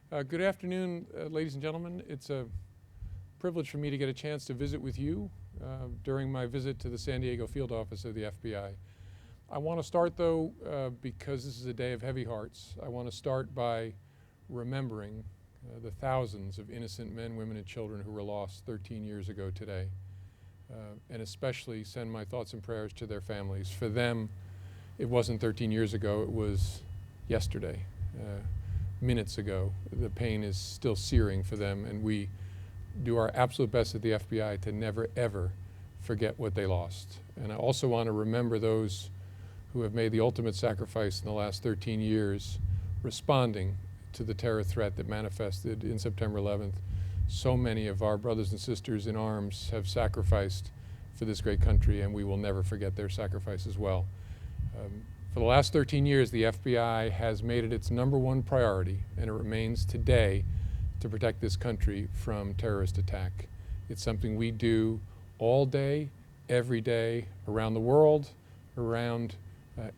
Good afternoon, ladies and gentlemen. It's a privilege for me to get a chance to visit with you during my visit to the San Diego field office of the FBI. I want to start, though, because this is a day of heavy hearts. I want to start by remembering the thousands of innocent men, women, and children who were lost 13 years ago today, and especially send my thoughts and prayers to their families. For them, it wasn't 13 years ago, it was yesterday. Minutes ago. The pain is still searing for them, and we do our absolute best at the FBI to never, ever forget what they lost. And I also want to remember those who have made the ultimate sacrifice in the last 13 years responding to the terror threat that manifested in September 11th. So many of our brothers and sisters in arms have sacrificed for this great country, and we will never forget their sacrifice as well. For the last 13 years, the FBI has made it its #1 priority, and it remains today, to protect this country from terrorist attack. It's something we do all day, every day, around the world,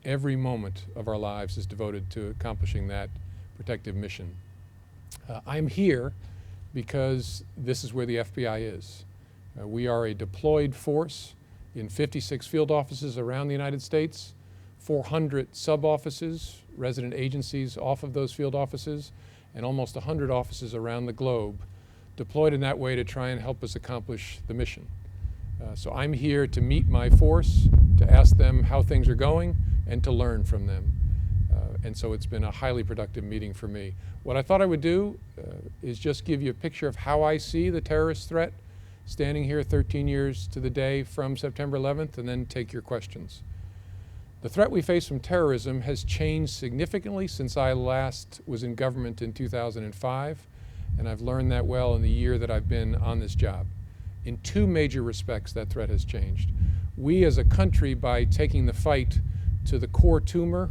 every moment of our lives is devoted to accomplishing that protective mission. I'm here because this is where the FBI is. We are a deployed force in 56 field offices around the United States, 400 sub-offices, resident agencies off of those field offices, and almost 100 offices around the globe, deployed in that way to try and help us accomplish the mission. So I'm here to meet my force, to ask them how things are going, and to learn from them. And so it's been a highly productive meeting for me. What I thought I would do is just give you a picture of how I see the terrorist threat, standing here 13 years to the day from September 11th, and then take your questions. The threat we face from terrorism has changed significantly since I last was in government in 2005, and I've learned that well in the year that I've been on this job. In two major respects, that threat has changed. We as a country, by taking the fight to the core tumor,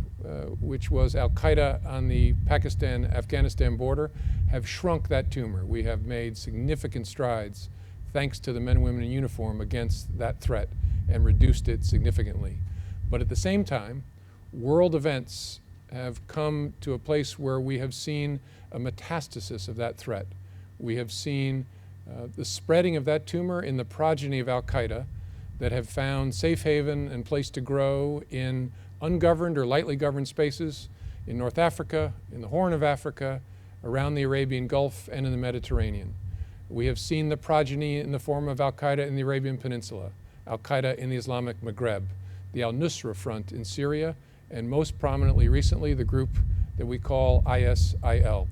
which was Al-Qaeda on the Pakistan-Afghanistan border, have shrunk that tumor. We have made significant strides, thanks to the men and women in uniform, against that threat and reduced it significantly. But at the same time, world events have come to a place where we have seen a metastasis of that threat. We have seen the spreading of that tumor in the progeny of Al-Qaeda that have found safe haven and place to grow in ungoverned or lightly governed spaces in North Africa, in the Horn of Africa, around the Arabian Gulf, and in the Mediterranean. We have seen the progeny in the form of Al-Qaeda in the Arabian Peninsula, Al-Qaeda in the Islamic Maghreb, the al-Nusra Front in Syria, and most prominently recently the group that we call ISIL.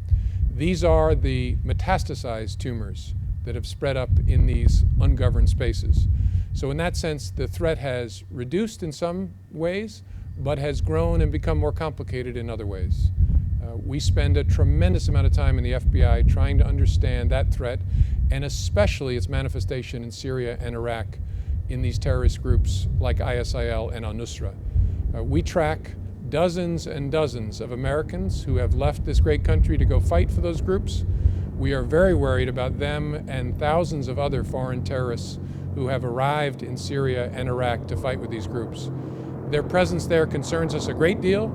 These are the metastasized tumors that have spread up in these ungoverned spaces. So in that sense, the threat has reduced in some ways, but has grown and become more complicated in other ways. We spend a tremendous amount of time in the FBI trying to understand that threat, and especially its manifestation in Syria and Iraq, in these terrorist groups like ISIL and al-Nusra. We track dozens and dozens of Americans who have left this great country to go fight for those groups. We are very worried about them and thousands of other foreign terrorists who have arrived in Syria and Iraq to fight with these groups. Their presence there concerns us a great deal.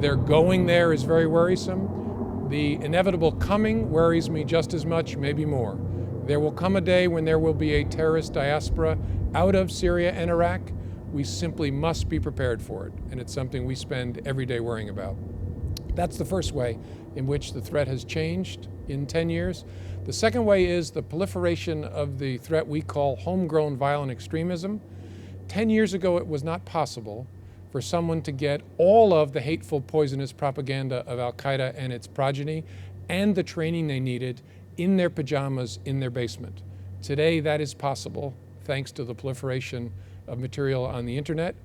Their going there is very worrisome. The inevitable coming worries me just as much, maybe more. There will come a day when there will be a terrorist diaspora out of Syria and Iraq. We simply must be prepared for it, and it's something we spend every day worrying about. That's the first way in which the threat has changed in 10 years. The second way is the proliferation of the threat we call homegrown violent extremism. 10 years ago, it was not possible for someone to get all of the hateful, poisonous propaganda of Al-Qaeda and its progeny and the training they needed in their pajamas in their basement. Today, that is possible thanks to the proliferation of material on the internet.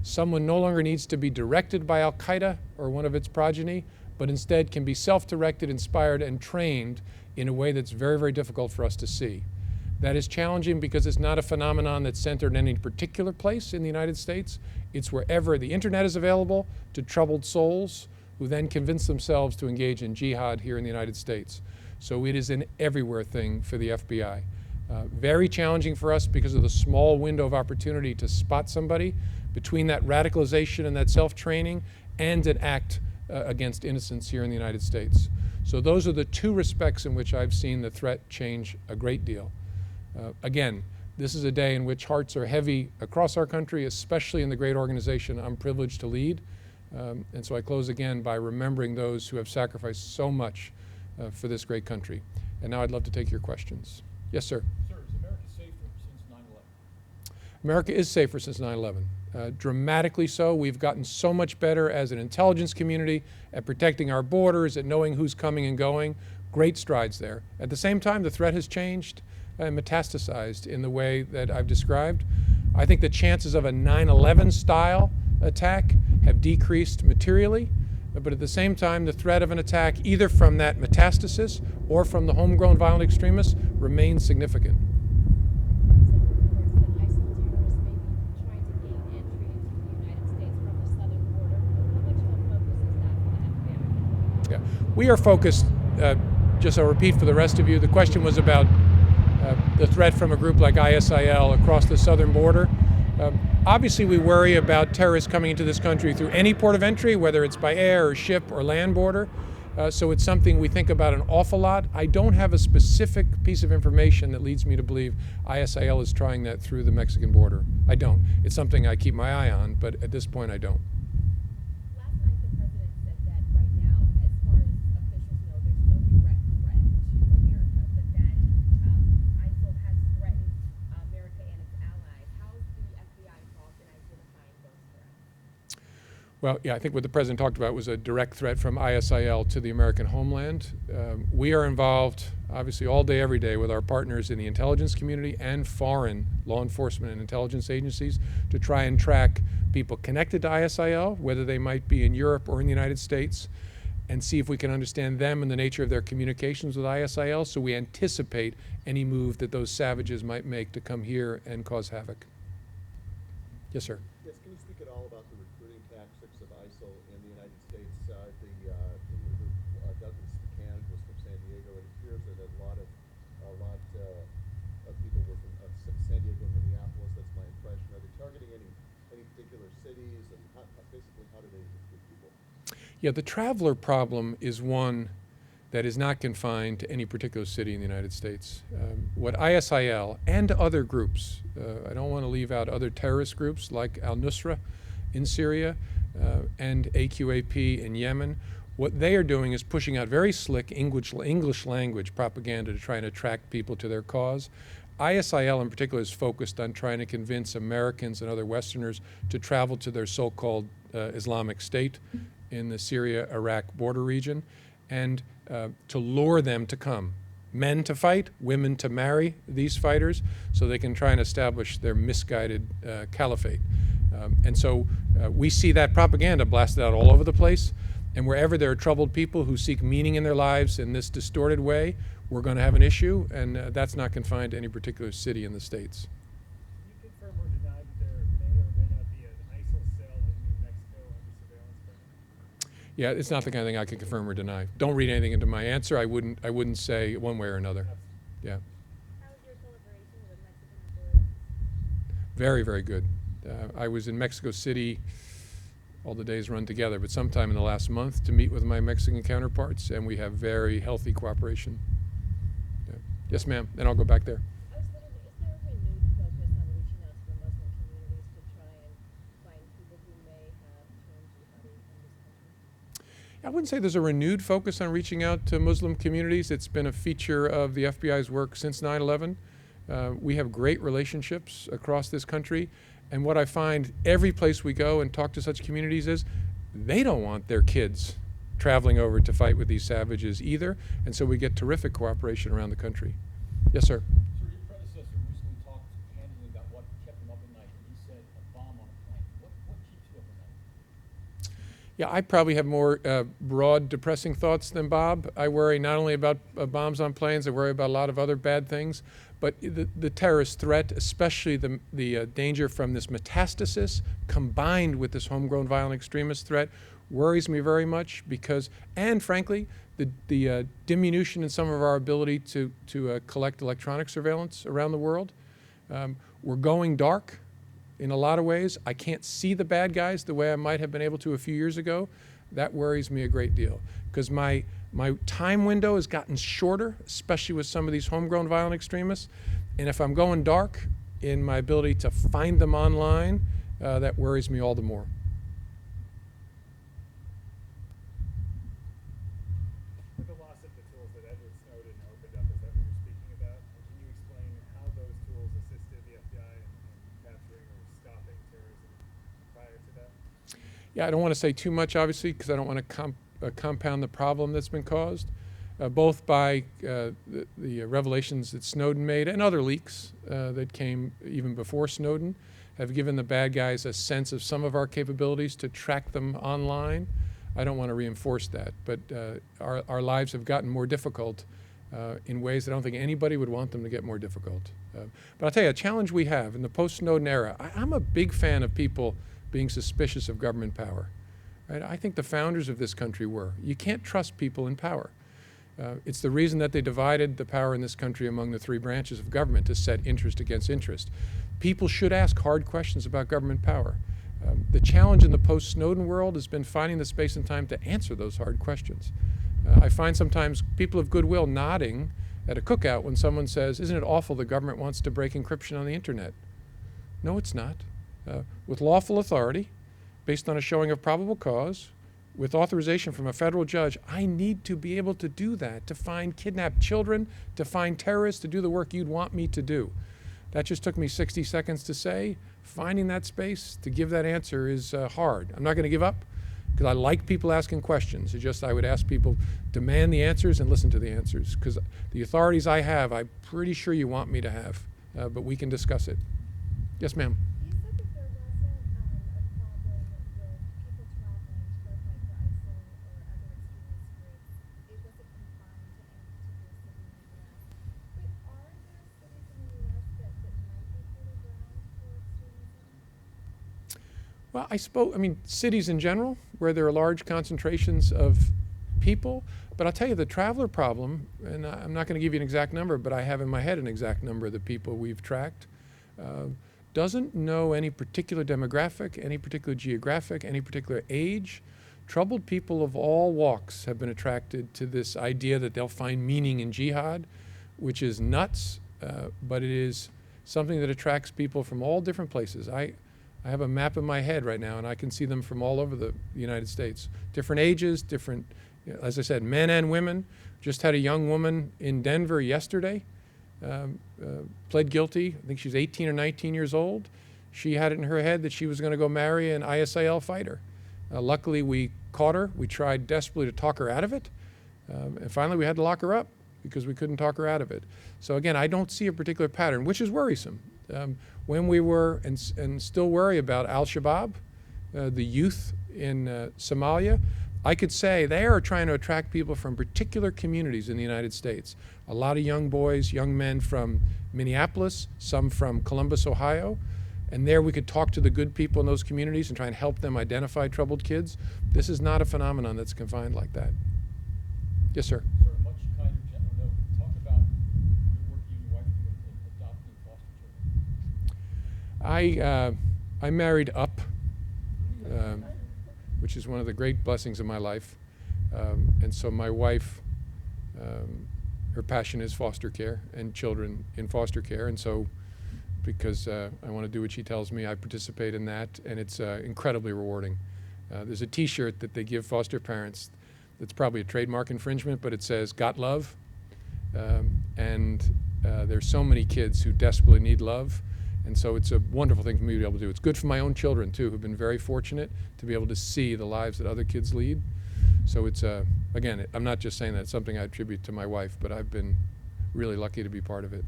Someone no longer needs to be directed by Al-Qaeda or one of its progeny, but instead can be self-directed, inspired, and trained in a way that's very, very difficult for us to see. That is challenging because it's not a phenomenon that's centered in any particular place in the United States. It's wherever the internet is available to troubled souls who then convince themselves to engage in jihad here in the United States. So it is an everywhere thing for the FBI. Very challenging for us because of the small window of opportunity to spot somebody between that radicalization and that self-training and an act against innocence here in the United States. So those are the two respects in which I've seen the threat change a great deal. Again, this is a day in which hearts are heavy across our country, especially in the great organization I'm privileged to lead. And so I close again by remembering those who have sacrificed so much for this great country. And now I'd love to take your questions. Yes, sir. Sir, is America safer since 9/11? America is safer since 9/11. Dramatically so. We've gotten so much better as an intelligence community at protecting our borders, at knowing who's coming and going. Great strides there. At the same time, the threat has changed and metastasized in the way that I've described. I think the chances of a 9/11 style attack have decreased materially, but at the same time, the threat of an attack either from that metastasis or from the homegrown violent extremists remains significant. Yeah, we are focused, just I'll repeat for the rest of you, the question was about the threat from a group like ISIL across the southern border. Obviously, we worry about terrorists coming into this country through any port of entry, whether it's by air or ship or land border. So it's something we think about an awful lot. I don't have a specific piece of information that leads me to believe ISIL is trying that through the Mexican border. I don't. It's something I keep my eye on, but at this point I don't. Last night the president said that right now, as far as officials know, there's no direct threat to America, but that ISIL has threatened America and its allies. How is the FBI involved in identifying those threats? Well, yeah, I think what the president talked about was a direct threat from ISIL to the American homeland. We are involved, obviously, all day, every day with our partners in the intelligence community and foreign law enforcement and intelligence agencies to try and track people connected to ISIL, whether they might be in Europe or in the United States, and see if we can understand them and the nature of their communications with ISIL so we anticipate any move that those savages might make to come here and cause havoc. Yes, sir. Yes, can you speak at all about the recruiting tactics of ISIL in the United States? Douglas McCann was from San Diego. It appears that a lot of people were from San Diego and Minneapolis. That's my impression. Are they targeting any particular cities, and basically how do they recruit people? Yeah, the traveler problem is one that is not confined to any particular city in the United States. What ISIL and other groups, I don't want to leave out other terrorist groups like al-Nusra in Syria and AQAP in Yemen, what they are doing is pushing out very slick English language propaganda to try and attract people to their cause. ISIL in particular is focused on trying to convince Americans and other Westerners to travel to their so-called Islamic State in the Syria-Iraq border region and to lure them to come. Men to fight, women to marry these fighters so they can try and establish their misguided caliphate. And so we see that propaganda blasted out all over the place. And wherever there are troubled people who seek meaning in their lives in this distorted way, we're going to have an issue, and that's not confined to any particular city in the States. Can you confirm or deny that there may or may not be an ISIL cell in New Mexico under surveillance by now? Yeah, it's not the kind of thing I can confirm or deny. Don't read anything into my answer. I wouldn't say one way or another. Yeah. How is your collaboration with Mexican authorities? Very, very good. I was in Mexico City, all the days run together, but sometime in the last month to meet with my Mexican counterparts, and we have very healthy cooperation. Yeah. Yes, ma'am, and I'll go back there. I was wondering, is there a renewed focus on reaching out to the Muslim communities to try and find people who may have turned jihadi in this country? I wouldn't say there's a renewed focus on reaching out to Muslim communities. It's been a feature of the FBI's work since 9/11. We have great relationships across this country. And what I find every place we go and talk to such communities is they don't want their kids traveling over to fight with these savages either. And so we get terrific cooperation around the country. Yes, sir. Sir, your predecessor recently talked candidly about what kept him up at night, and he said a bomb on a plane. What keeps you up at night? Yeah, I probably have more broad, depressing thoughts than Bob. I worry not only about bombs on planes, I worry about a lot of other bad things. But the terrorist threat, especially the danger from this metastasis combined with this homegrown violent extremist threat, worries me very much because, and frankly, the diminution in some of our ability to collect electronic surveillance around the world. We're going dark in a lot of ways. I can't see the bad guys the way I might have been able to a few years ago. That worries me a great deal because my My time window has gotten shorter, especially with some of these homegrown violent extremists. And if I'm going dark in my ability to find them online, that worries me all the more. With the loss of the tools that Edward Snowden opened up, is that what you're speaking about? And can you explain how those tools assisted the FBI in capturing or stopping terrorism prior to that? Yeah, I don't want to say too much, obviously, because I don't want to compound the problem that's been caused, both by the revelations that Snowden made and other leaks that came even before Snowden have given the bad guys a sense of some of our capabilities to track them online. I don't want to reinforce that, but our lives have gotten more difficult in ways that I don't think anybody would want them to get more difficult. But I'll tell you, a challenge we have in the post-Snowden era, I'm a big fan of people being suspicious of government power. Right? I think the founders of this country were. You can't trust people in power. It's the reason that they divided the power in this country among the three branches of government to set interest against interest. People should ask hard questions about government power. The challenge in the post-Snowden world has been finding the space and time to answer those hard questions. I find sometimes people of goodwill nodding at a cookout when someone says, "Isn't it awful the government wants to break encryption on the internet?" No, it's not. With lawful authority, based on a showing of probable cause, with authorization from a federal judge, I need to be able to do that, to find kidnapped children, to find terrorists, to do the work you'd want me to do. That just took me 60 seconds to say. Finding that space to give that answer is hard. I'm not going to give up because I like people asking questions. It's just I would ask people, demand the answers and listen to the answers, because the authorities I have, I'm pretty sure you want me to have, but we can discuss it. Yes, ma'am. You said that there wasn't a problem with people traveling to go fight for ISIL or other extremist groups. It wasn't confined to any particular city in the U.S. But are there cities in the U.S. that might be fertile ground for extremism? Well, I mean, cities in general, where there are large concentrations of people. But I'll tell you, the traveler problem, and I'm not going to give you an exact number, but I have in my head an exact number of the people we've tracked, doesn't know any particular demographic, any particular geographic, any particular age. Troubled people of all walks have been attracted to this idea that they'll find meaning in jihad, which is nuts, but it is something that attracts people from all different places. I have a map in my head right now, and I can see them from all over the United States. Different ages, different, as I said, men and women. Just had a young woman in Denver yesterday, pled guilty. I think she's 18 or 19 years old. She had it in her head that she was going to go marry an ISIL fighter. Luckily, we caught her. We tried desperately to talk her out of it. And finally, we had to lock her up because we couldn't talk her out of it. So again, I don't see a particular pattern, which is worrisome. When we were and still worry about al-Shabaab, the youth in Somalia, I could say they are trying to attract people from particular communities in the United States. A lot of young boys, young men from Minneapolis, some from Columbus, Ohio. And there we could talk to the good people in those communities and try and help them identify troubled kids. This is not a phenomenon that's confined like that. Yes, sir. Sir, a much kinder, gentler note. Talk about the work you and your wife do in adopting foster children. I married up, which is one of the great blessings of my life. And so my wife, her passion is foster care and children in foster care. And so because I want to do what she tells me, I participate in that, and it's incredibly rewarding. There's a T-shirt that they give foster parents that's probably a trademark infringement, but it says, "Got love?" There's so many kids who desperately need love, and so it's a wonderful thing for me to be able to do. It's good for my own children, too, who've been very fortunate to be able to see the lives that other kids lead. So it's, again, I'm not just saying that, it's something I attribute to my wife, but I've been really lucky to be part of it.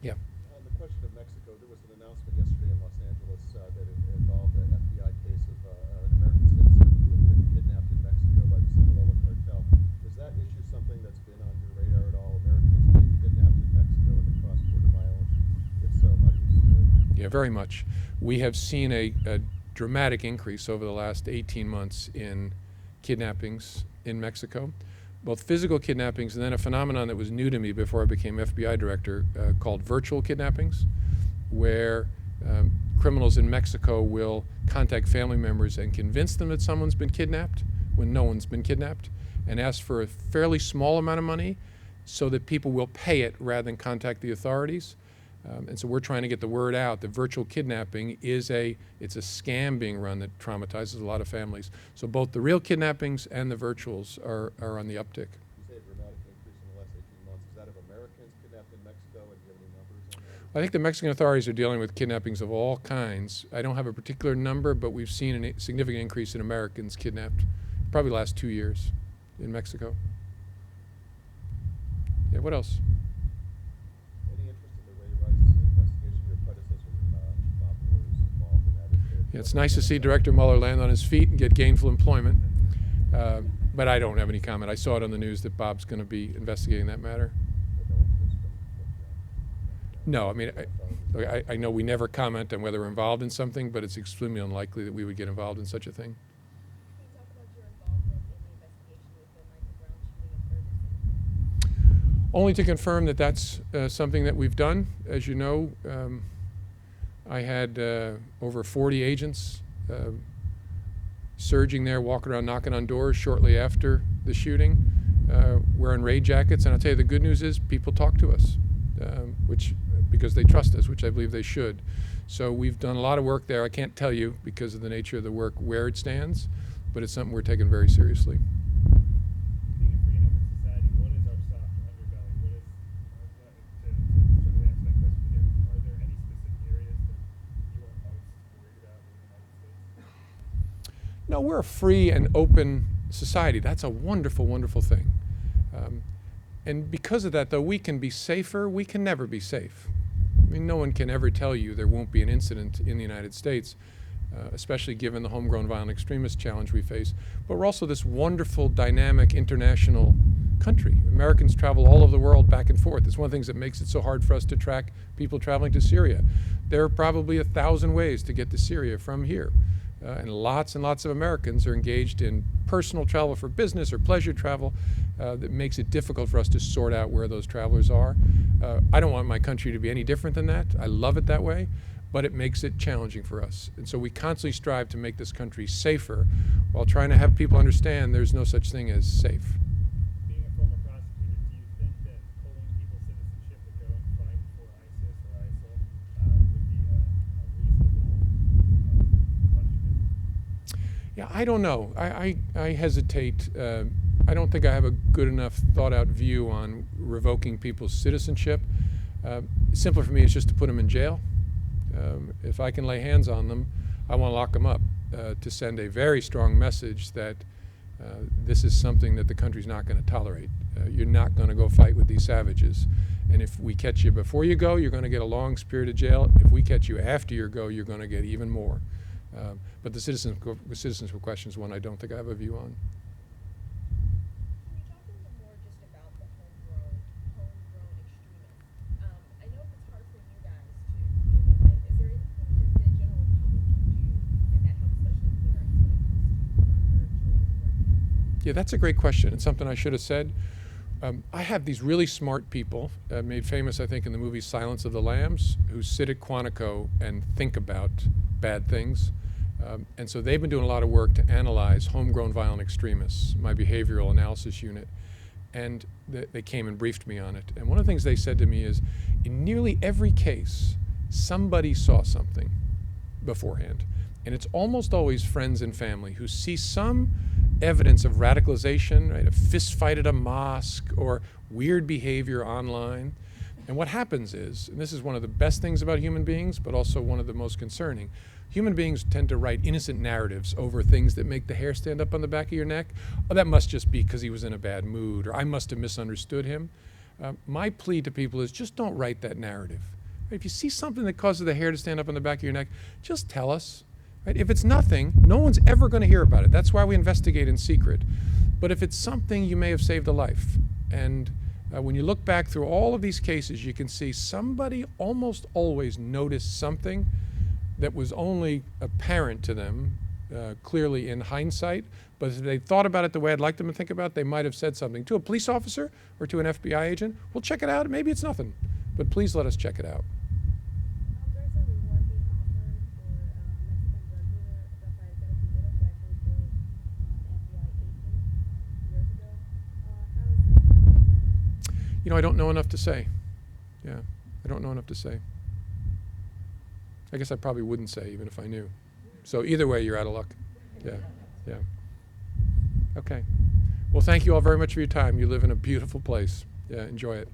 Yeah. On the question of Mexico, there was an announcement yesterday in Los Angeles that it involved an FBI case of an American citizen who had been kidnapped in Mexico by the Sinaloa cartel. Is that issue something that's been on your radar at all? Americans being kidnapped in Mexico and the cross-border violence? If so, how do you see it? Yeah, very much. We have seen a dramatic increase over the last 18 months in kidnappings in Mexico, both physical kidnappings and then a phenomenon that was new to me before I became FBI director called virtual kidnappings, where criminals in Mexico will contact family members and convince them that someone's been kidnapped when no one's been kidnapped, and ask for a fairly small amount of money so that people will pay it rather than contact the authorities. And so we're trying to get the word out that virtual kidnapping it's a scam being run that traumatizes a lot of families. So both the real kidnappings and the virtuals are on the uptick. You say a dramatic increase in the last 18 months. Is that of Americans kidnapped in Mexico, and do you have any numbers on that? I think the Mexican authorities are dealing with kidnappings of all kinds. I don't have a particular number, but we've seen a significant increase in Americans kidnapped, probably the last 2 years in Mexico. Yeah, what else? Any interest in the Ray Rice investigation? Your predecessor, Bob, was involved in that. Yeah, it's nice to see Director Mueller land on his feet and get gainful employment. But I don't have any comment. I saw it on the news that Bob's going to be investigating that matter. But no interest from No, I mean, I know we never comment on whether we're involved in something, but it's extremely unlikely that we would get involved in such a thing. Can you talk about your involvement in the investigation with the Michael Brown shooting in Ferguson? Only to confirm that that's something that we've done. As you know, I had over 40 agents surging there, walking around, knocking on doors shortly after the shooting, wearing raid jackets. And I'll tell you, the good news is people talk to us, because they trust us, which I believe they should. So we've done a lot of work there. I can't tell you, because of the nature of the work, where it stands, but it's something we're taking very seriously. Being a free and open society, what is our soft underbelly? What is, to sort of answer that question again, are there any specific areas that you are most worried about in the United States? No, we're a free and open society. That's a wonderful, wonderful thing. And because of that, though, we can be safer. We can never be safe. I mean, no one can ever tell you there won't be an incident in the United States, especially given the homegrown violent extremist challenge we face. But we're also this wonderful, dynamic, international country. Americans travel all over the world back and forth. It's one of the things that makes it so hard for us to track people traveling to Syria. There are probably 1,000 ways to get to Syria from here. And lots of Americans are engaged in personal travel for business or pleasure travel that makes it difficult for us to sort out where those travelers are. I don't want my country to be any different than that. I love it that way, but it makes it challenging for us. And so we constantly strive to make this country safer while trying to have people understand there's no such thing as safe. Being a former prosecutor, do you think that pulling people's citizenship to go and fight for ISIS or ISIL would be a reasonable punishment? Yeah, I don't know. I hesitate. I don't think I have a good enough thought out view on revoking people's citizenship. Simpler for me is just to put them in jail. If I can lay hands on them, I want to lock them up to send a very strong message that this is something that the country's not going to tolerate. You're not going to go fight with these savages. And if we catch you before you go, you're going to get a long period of jail. If we catch you after you go, you're going to get even more. But the citizenship question is one I don't think I have a view on. Can you talk a little more just about the homegrown extremists? I know it's hard for you guys to be able to fight. Is there anything that the general public can do, and that helps especially parents when it comes to younger children who are kidnapped? Yeah, that's a great question, and something I should have said. I have these really smart people, made famous, I think, in the movie Silence of the Lambs, who sit at Quantico and think about bad things. And so they've been doing a lot of work to analyze homegrown violent extremists, my behavioral analysis unit. And they came and briefed me on it. And one of the things they said to me is, in nearly every case, somebody saw something beforehand. And it's almost always friends and family who see some evidence of radicalization, right? A fist fight at a mosque or weird behavior online. And what happens is, and this is one of the best things about human beings, but also one of the most concerning, human beings tend to write innocent narratives over things that make the hair stand up on the back of your neck. Oh, that must just be because he was in a bad mood, or I must have misunderstood him. My plea to people is just don't write that narrative. If you see something that causes the hair to stand up on the back of your neck, just tell us. Right? If it's nothing, no one's ever going to hear about it. That's why we investigate in secret. But if it's something, you may have saved a life. And when you look back through all of these cases, you can see somebody almost always noticed something that was only apparent to them, clearly in hindsight. But if they thought about it the way I'd like them to think about it, they might have said something to a police officer or to an FBI agent. We'll check it out. Maybe it's nothing. But please let us check it out. There's a reward being offered for Mexican drug dealer Rafael Carpintero, who actually killed FBI agent years ago. You know, I don't know enough to say. Yeah, I don't know enough to say. I guess I probably wouldn't say even if I knew. So either way, you're out of luck. Yeah, yeah. Okay. Well, thank you all very much for your time. You live in a beautiful place. Yeah, enjoy it.